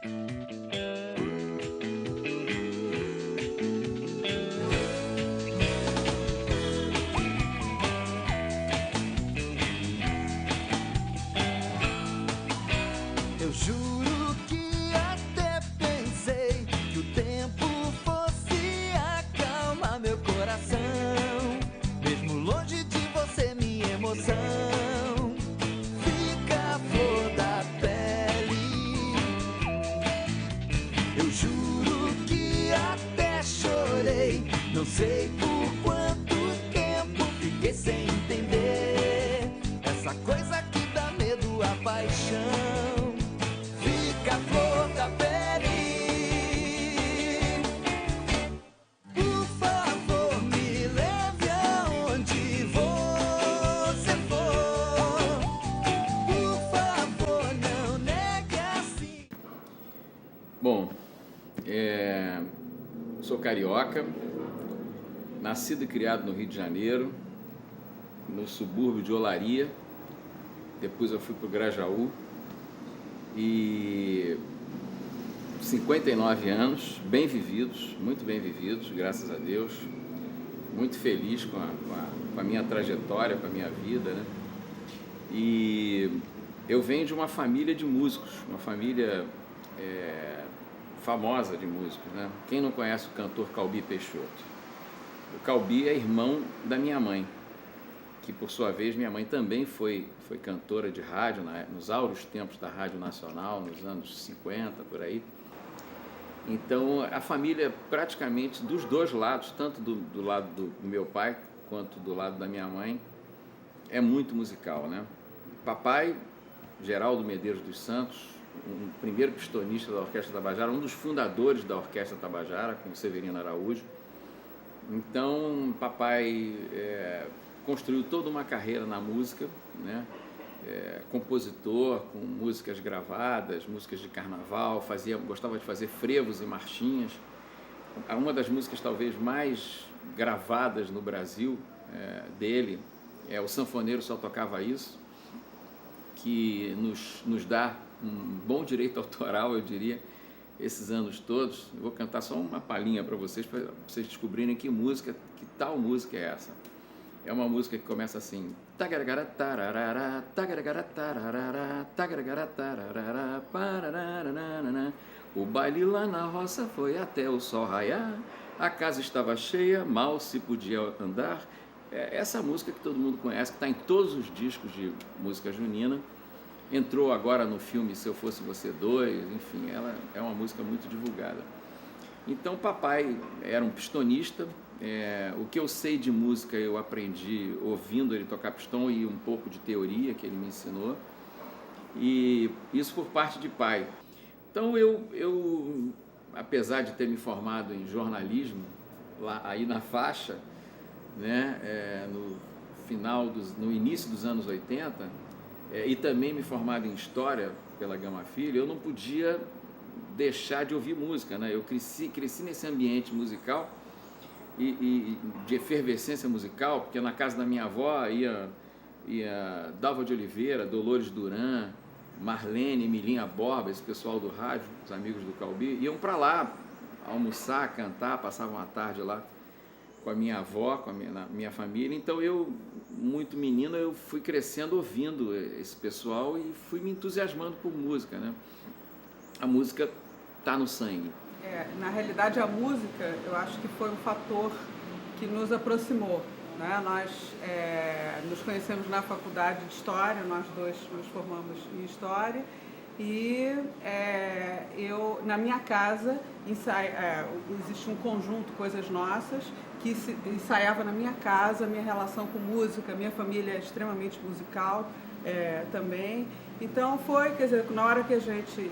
Eu juro que até pensei que o tempo fosse acalmar meu coração. Mesmo longe de você, minha emoção fica a flor da pele. Eu juro que até chorei, não sei por quanto tempo fiquei sem entender essa coisa que dá medo, a paixão. Fica a flor da pele. Por favor, me leve aonde você for. Por favor, não negue assim. Bom, sou carioca, nascido e criado no Rio de Janeiro, no subúrbio de Olaria. Depois eu fui para o Grajaú e 59 anos, bem vividos, muito bem vividos, graças a Deus. Muito feliz com a minha trajetória, com a minha vida, né? E eu venho de uma família de músicos, uma família famosa de músicos, né? Quem não conhece o cantor Calbi Peixoto? O Calbi é irmão da minha mãe, que por sua vez minha mãe também foi cantora de rádio nos áureos tempos da Rádio Nacional, nos anos 50, por aí. Então a família praticamente dos dois lados, tanto do lado do meu pai quanto do lado da minha mãe, é muito musical, né? Papai, Geraldo Medeiros dos Santos, um primeiro pistonista da Orquestra Tabajara, um dos fundadores da Orquestra Tabajara, com Severino Araújo. Então papai construiu toda uma carreira na música, né? Compositor, com músicas gravadas, músicas de carnaval, gostava de fazer frevos e marchinhas. Uma das músicas talvez mais gravadas no Brasil dele é O Sanfoneiro Só Tocava Isso, que nos dá um bom direito autoral, eu diria, esses anos todos. Eu vou cantar só uma palhinha para vocês descobrirem que tal música é essa. É uma música que começa assim: tagaragara tararara, tagaragara tararara, tagaragara tararara, parararana. O baile lá na roça foi até o sol raiar, a casa estava cheia, mal se podia andar. Essa música que todo mundo conhece, que está em todos os discos de música junina, entrou agora no filme Se Eu Fosse Você 2, enfim, ela é uma música muito divulgada. Então papai era um pistonista. O que eu sei de música eu aprendi ouvindo ele tocar pistão e um pouco de teoria que ele me ensinou, e isso por parte de pai. Então eu apesar de ter me formado em jornalismo lá aí na faixa, né, no início dos anos 80, e também me formado em história pela Gama Filho, eu não podia deixar de ouvir música, né? Eu cresci nesse ambiente musical e de efervescência musical, porque na casa da minha avó ia Dalva de Oliveira, Dolores Duran, Marlene, Milinha Borba, esse pessoal do rádio, os amigos do Calbi, iam para lá almoçar, cantar, passavam a tarde lá com a minha avó, com a minha família. Então eu, muito menino, eu fui crescendo ouvindo esse pessoal e fui me entusiasmando por música, né? A música está no sangue. Na realidade, a música, eu acho que foi um fator que nos aproximou, né? Nós nos conhecemos na faculdade de História, nós dois nos formamos em História, e na minha casa existe um conjunto Coisas Nossas que ensaiava na minha casa. Minha relação com música, minha família é extremamente musical também. Então quer dizer, na hora que a gente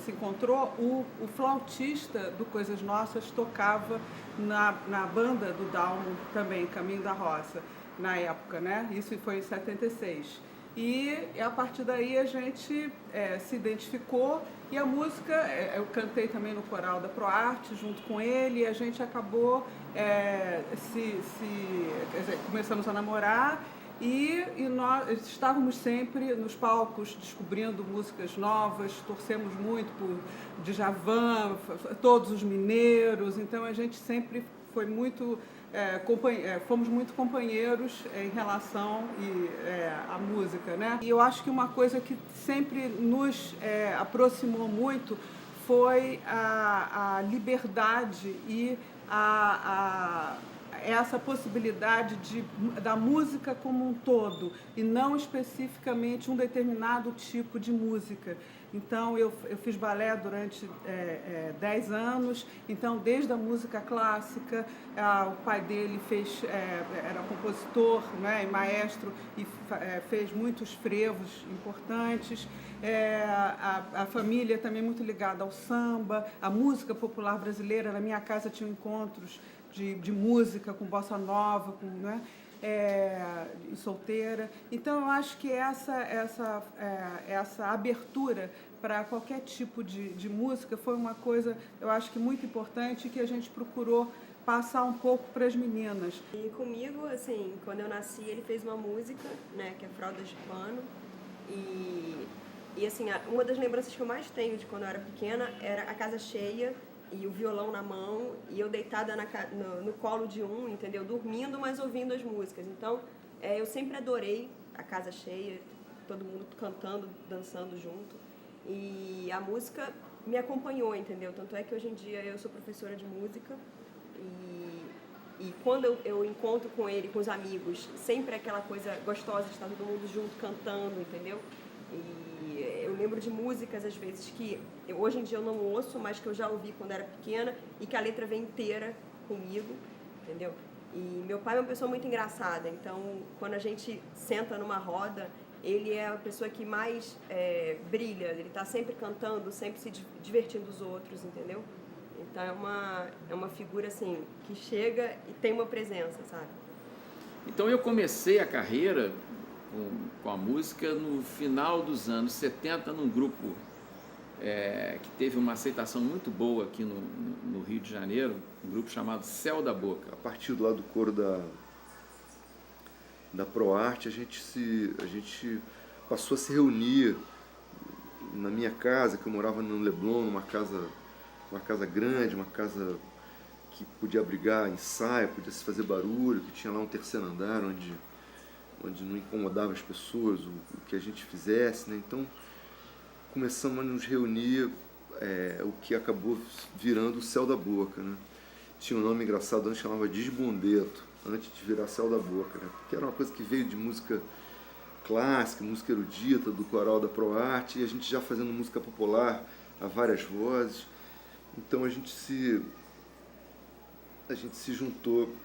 se encontrou, o flautista do Coisas Nossas tocava na banda do Dalmo também, Caminho da Roça, na época, né? Isso foi em 76. E a partir daí a gente se identificou, e a música, eu cantei também no coral da ProArte junto com ele, e a gente acabou, quer dizer, começamos a namorar, E nós estávamos sempre nos palcos descobrindo músicas novas, torcemos muito por Djavan, todos os mineiros, então a gente sempre foi muito, fomos muito companheiros em relação à música, né? E eu acho que uma coisa que sempre nos aproximou muito foi a liberdade e essa possibilidade da música como um todo e não especificamente um determinado tipo de música. Então, eu fiz balé durante 10 anos, então desde a música clássica, o pai dele era compositor, né, e maestro e fez muitos frevos importantes. A família também muito ligada ao samba, a música popular brasileira. Na minha casa tinha encontros de música com bossa nova, né? Solteira. Então, eu acho que essa abertura para qualquer tipo de música foi uma coisa, eu acho que muito importante, que a gente procurou passar um pouco para as meninas. E comigo, assim, quando eu nasci, ele fez uma música, né, que é Fraldas de Pano, e assim, uma das lembranças que eu mais tenho de quando eu era pequena era a casa cheia e o violão na mão, e eu deitada no colo de um, entendeu? Dormindo, mas ouvindo as músicas. Então, eu sempre adorei a casa cheia, todo mundo cantando, dançando junto. E a música me acompanhou, entendeu? Tanto é que hoje em dia eu sou professora de música, e quando eu encontro com ele, com os amigos, sempre é aquela coisa gostosa de estar todo mundo junto, cantando, entendeu? E eu lembro de músicas, às vezes, que hoje em dia eu não ouço, mas que eu já ouvi quando era pequena e que a letra vem inteira comigo, entendeu? E meu pai é uma pessoa muito engraçada, então quando a gente senta numa roda, ele é a pessoa que mais brilha, ele está sempre cantando, sempre se divertindo os outros, entendeu? Então é uma figura assim, que chega e tem uma presença, sabe? Então eu comecei a carreira com a música no final dos anos 70, num grupo que teve uma aceitação muito boa aqui no Rio de Janeiro, um grupo chamado Céu da Boca. A partir do lado do coro da ProArte, a gente passou a se reunir na minha casa, que eu morava no Leblon, uma casa grande, uma casa que podia abrigar ensaio, podia se fazer barulho, que tinha lá um terceiro andar onde não incomodava as pessoas o que a gente fizesse, né? Então começamos a nos reunir, o que acabou virando o Céu da Boca, né? Tinha um nome engraçado, antes chamava Desbondeto, antes de virar Céu da Boca, né? Porque era uma coisa que veio de música clássica, música erudita, do coral da ProArte, e a gente já fazendo música popular a várias vozes. Então a gente se juntou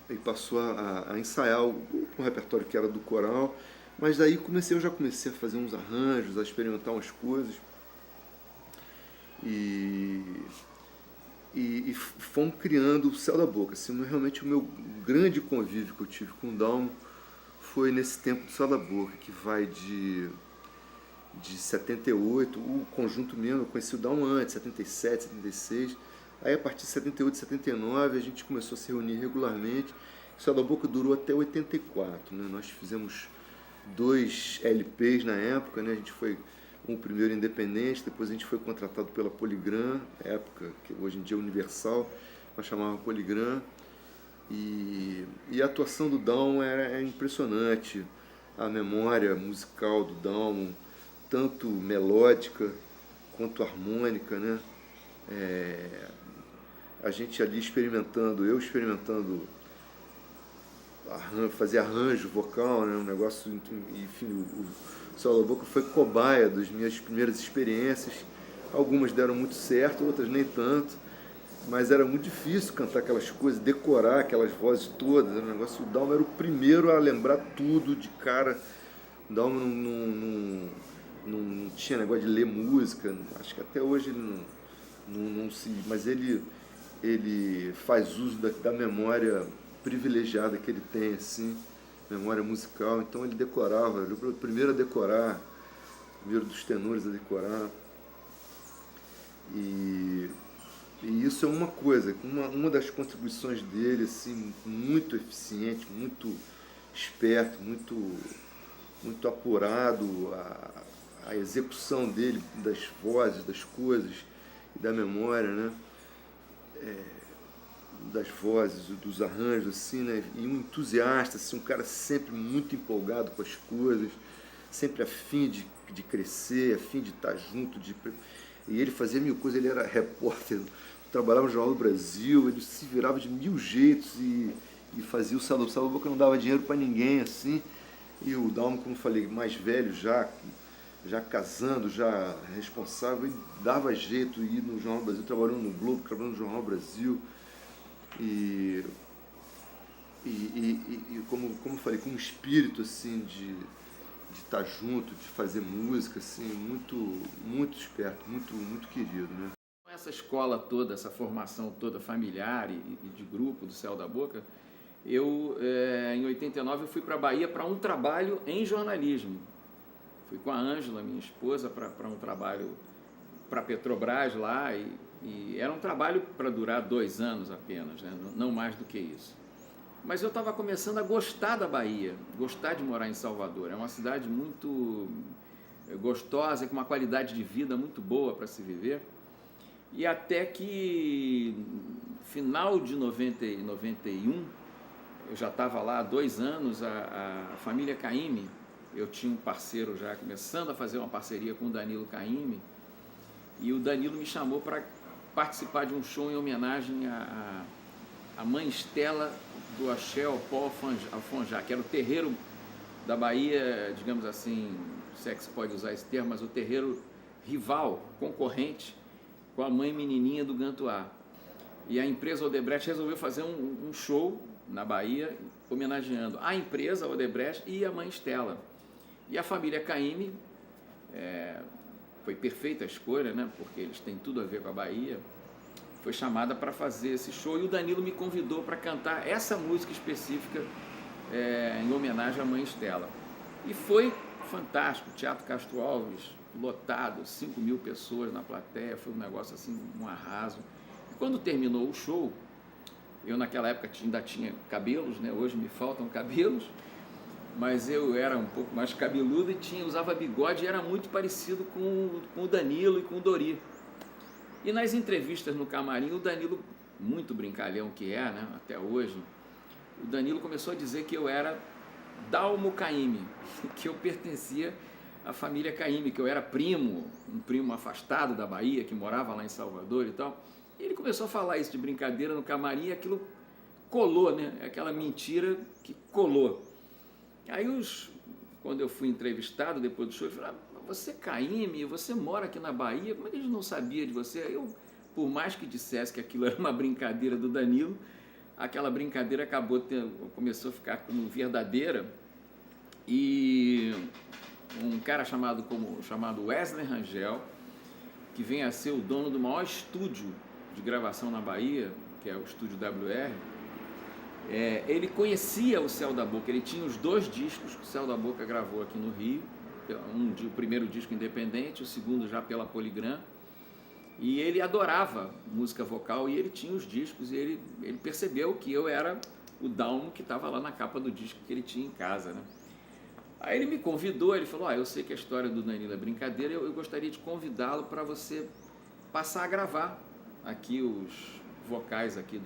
e passou a ensaiar um repertório que era do coral, mas daí eu já comecei a fazer uns arranjos, a experimentar umas coisas, e fomos criando o Céu da Boca. Assim, realmente o meu grande convívio que eu tive com o Dalmo foi nesse tempo do Céu da Boca, que vai de 78, o conjunto mesmo, eu conheci o Dalmo antes, 77, 76, aí a partir de 78, 79 a gente começou a se reunir regularmente. O Céu da Boca durou até 84, né? Nós fizemos 2 LPs na época, né? A gente foi o primeiro independente, depois a gente foi contratado pela Polygram, na época, que hoje em dia é Universal, mas chamava Polygram, e a atuação do Dalmo é impressionante, a memória musical do Dalmo, tanto melódica quanto harmônica, né? A gente ali eu experimentando fazer arranjo vocal, né? Um negócio, enfim, o Céu da Boca foi cobaia das minhas primeiras experiências. Algumas deram muito certo, outras nem tanto, mas era muito difícil cantar aquelas coisas, decorar aquelas vozes todas. Era um negócio. O Dalmo era o primeiro a lembrar tudo de cara. O Dalmo não tinha negócio de ler música, acho que até hoje ele não se... Mas ele faz uso da memória privilegiada que ele tem, assim, memória musical. Então ele decorava, ele foi o primeiro a decorar, o primeiro dos tenores a decorar. E E isso é uma coisa, uma das contribuições dele, assim, muito eficiente, muito esperto, muito apurado, a execução dele das vozes, das coisas e da memória, né? Das vozes, dos arranjos, assim, né? E um entusiasta, assim, um cara sempre muito empolgado com as coisas, sempre a fim de crescer, a fim de estar junto, e ele fazia mil coisas, ele era repórter, trabalhava no Jornal do Brasil, ele se virava de mil jeitos e fazia o Salo Boca, não dava dinheiro para ninguém, assim, e o Dalmo, como eu falei, mais velho já casando, já responsável, ele dava jeito, ia no Jornal do Brasil, trabalhando no Globo, trabalhando no Jornal do Brasil, e como eu falei, com um espírito, assim, de estar junto, de fazer música, assim, muito esperto, muito querido, né? Essa escola toda, essa formação toda familiar e de grupo do Céu da Boca, em 89, eu fui para a Bahia para um trabalho em jornalismo. Fui com a Ângela, minha esposa, para um trabalho para a Petrobras lá, e era um trabalho para durar 2 anos apenas, né? Não mais do que isso. Mas eu estava começando a gostar da Bahia, gostar de morar em Salvador. É uma cidade muito gostosa, com uma qualidade de vida muito boa para se viver. E até que, final de 91, eu já estava lá há 2 anos, a família Caymmi, eu tinha um parceiro já começando a fazer uma parceria com o Danilo Caymmi, e o Danilo me chamou para participar de um show em homenagem à mãe Estela do Axé Paul Afonjá, que era o terreiro da Bahia, digamos assim, se é que se pode usar esse termo, mas o terreiro rival, concorrente, com a mãe menininha do Gantuá. E a empresa Odebrecht resolveu fazer um show na Bahia, homenageando a empresa Odebrecht e a mãe Estela. E a família Caymmi, foi perfeita a escolha, né? Porque eles têm tudo a ver com a Bahia, foi chamada para fazer esse show, e o Danilo me convidou para cantar essa música específica em homenagem à mãe Estela. E foi fantástico, Teatro Castro Alves lotado, 5.000 pessoas na plateia, foi um negócio assim, um arraso. E quando terminou o show, eu naquela época ainda tinha cabelos, né? Hoje me faltam cabelos, mas eu era um pouco mais cabeludo e usava bigode, e era muito parecido com o Danilo e com o Dori. E nas entrevistas no camarim, o Danilo, muito brincalhão que é, né, até hoje, o Danilo começou a dizer que eu era Dalmo Caymmi, que eu pertencia à família Caymmi, que eu era um primo afastado da Bahia, que morava lá em Salvador e tal. E ele começou a falar isso de brincadeira no camarim, e aquilo colou, né, aquela mentira que colou. Aí quando eu fui entrevistado depois do show, eu falei, você é Caymmi, você mora aqui na Bahia, como é que a gente não sabia de você? Aí eu, por mais que dissesse que aquilo era uma brincadeira do Danilo, aquela brincadeira começou a ficar como verdadeira, e um cara chamado Wesley Rangel, que vem a ser o dono do maior estúdio de gravação na Bahia, que é o Estúdio WR, ele conhecia o Céu da Boca, ele tinha os 2 discos que o Céu da Boca gravou aqui no Rio, o primeiro disco independente, o segundo já pela Polygram, e ele adorava música vocal, e ele tinha os discos, e ele percebeu que eu era o Dalmo que estava lá na capa do disco que ele tinha em casa, né? Aí ele me convidou, ele falou, eu sei que a história do Danilo é brincadeira, eu gostaria de convidá-lo para você passar a gravar aqui os vocais aqui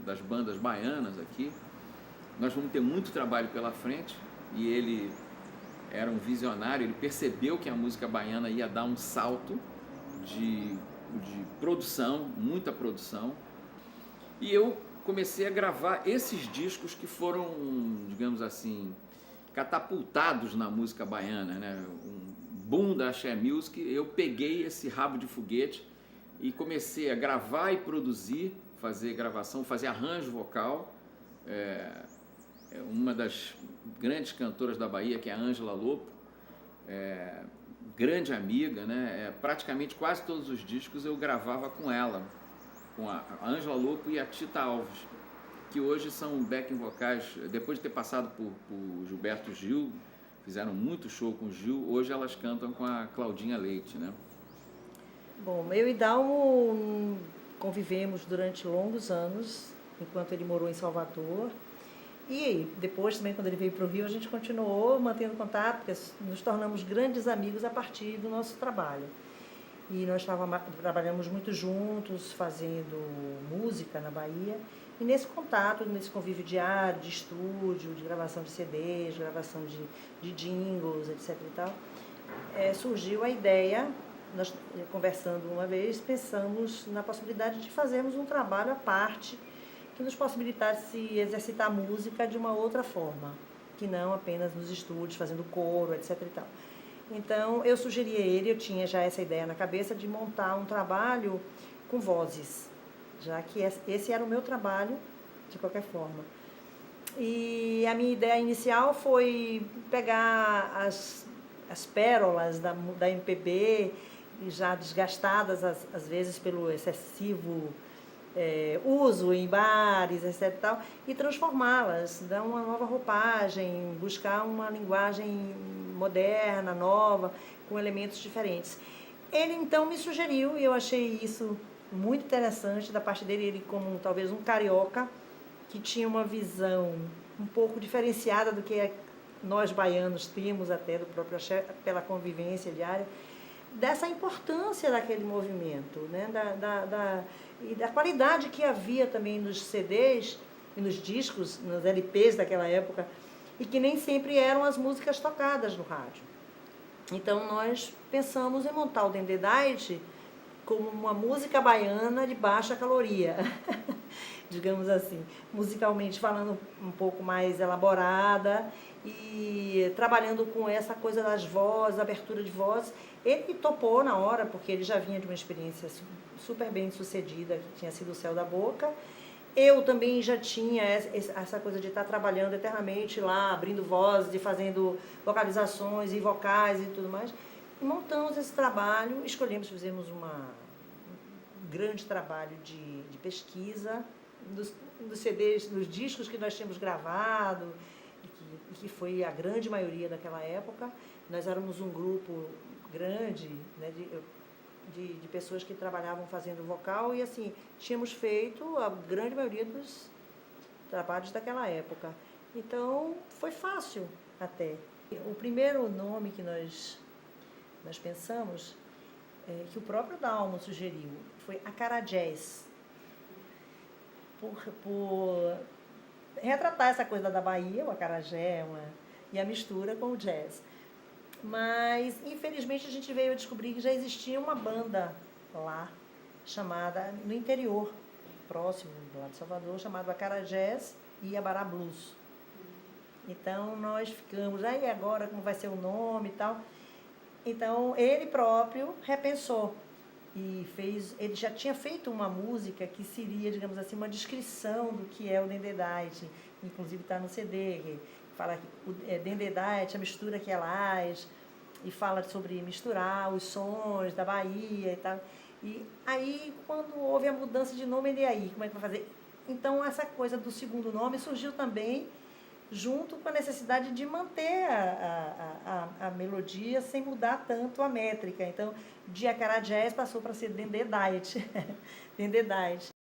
das bandas baianas aqui. Nós vamos ter muito trabalho pela frente, e ele era um visionário, ele percebeu que a música baiana ia dar um salto de produção, muita produção, e eu comecei a gravar esses discos que foram, digamos assim, catapultados na música baiana, né? Um boom da Axé Music. Eu peguei esse rabo de foguete e comecei a gravar e produzir, fazer gravação, fazer arranjo vocal. Uma das grandes cantoras da Bahia, que é a Ângela Lopo, grande amiga, né? Praticamente quase todos os discos eu gravava com ela, com a Ângela Lopo e a Tita Alves, que hoje são backing vocais, depois de ter passado por Gilberto Gil, fizeram muito show com o Gil, hoje elas cantam com a Claudinha Leite, né? Bom, eu e Dalmo convivemos durante longos anos, enquanto ele morou em Salvador. E depois também, quando ele veio para o Rio, a gente continuou mantendo contato, porque nos tornamos grandes amigos a partir do nosso trabalho. E nós trabalhamos muito juntos, fazendo música na Bahia. E nesse contato, nesse convívio diário, de estúdio, de gravação de CDs, de gravação de jingles, etc. e tal, surgiu a ideia, nós conversando uma vez, pensamos na possibilidade de fazermos um trabalho à parte que nos possibilitasse exercitar a música de uma outra forma, que não apenas nos estúdios, fazendo coro, etc. e tal. Então, eu sugeri a ele, eu tinha já essa ideia na cabeça de montar um trabalho com vozes, já que esse era o meu trabalho, de qualquer forma. E a minha ideia inicial foi pegar as pérolas da MPB, já desgastadas, às vezes, pelo excessivo uso em bares, etc. e tal, e transformá-las, dar uma nova roupagem, buscar uma linguagem moderna, nova, com elementos diferentes. Ele, então, me sugeriu, e eu achei isso muito interessante da parte dele, ele como talvez um carioca, que tinha uma visão um pouco diferenciada do que nós baianos temos até do próprio axé, pela convivência diária, dessa importância daquele movimento, né? E da qualidade que havia também nos CDs e nos discos, nos LPs daquela época, e que nem sempre eram as músicas tocadas no rádio. Então nós pensamos em montar o Dendedait como uma música baiana de baixa caloria, digamos assim, musicalmente falando um pouco mais elaborada e trabalhando com essa coisa das vozes, abertura de voz. Ele topou na hora, porque ele já vinha de uma experiência super bem sucedida, que tinha sido o Céu da Boca. Eu também já tinha essa coisa de estar trabalhando eternamente lá, abrindo vozes e fazendo vocalizações e vocais e tudo mais. E montamos esse trabalho, fizemos um grande trabalho de pesquisa dos CDs, dos discos que nós tínhamos gravado, e que foi a grande maioria daquela época. Nós éramos um grupo grande, né, de pessoas que trabalhavam fazendo vocal e, assim, tínhamos feito a grande maioria dos trabalhos daquela época. Então, foi fácil até. O primeiro nome que nós pensamos, que o próprio Dalmo sugeriu, foi Acarajés, por retratar essa coisa da Bahia, o acarajé, e a mistura com o jazz. Mas, infelizmente, a gente veio a descobrir que já existia uma banda lá, chamada, no interior, próximo lá de Salvador, chamada Acarajés e Abará Blues. Então, nós ficamos, aí agora como vai ser o nome e tal. Então, ele próprio repensou e ele já tinha feito uma música que seria, digamos assim, uma descrição do que é o Dendedait, inclusive está no CD, que fala que o Dendedait, a mistura que ela e fala sobre misturar os sons da Bahia e tal. E aí, quando houve a mudança de nome, ele aí, como é que vai fazer? Então, essa coisa do segundo nome surgiu também junto com a necessidade de manter a melodia sem mudar tanto a métrica. Então, de Acarajés passou para ser Dendedait. Dendedait.